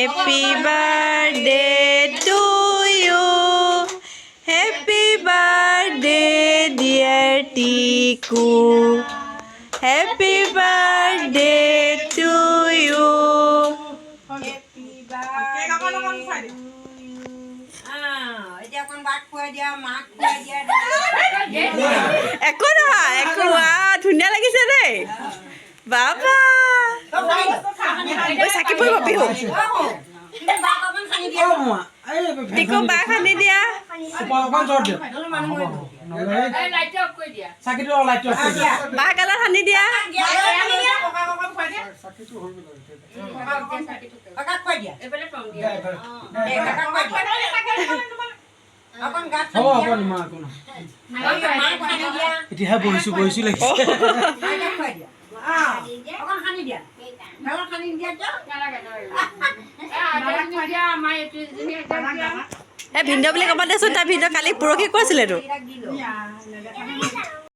Happy birthday to you. Happy birthday, dear Tiku. Happy birthday to you. একো নহয় একো ধুনীয়া লাগিছে দেই বাবা চাকি পৰিব বিহু টিকু বাক সানি দিয়া বাহ গালত সানি দিয়া এতিয়াহে বহিছো বহিছো লাগিছে ভিন্দ বুলি ক'ব দেচোন তাৰ ভিন্দ কালি পৰহি কৈছিলেতো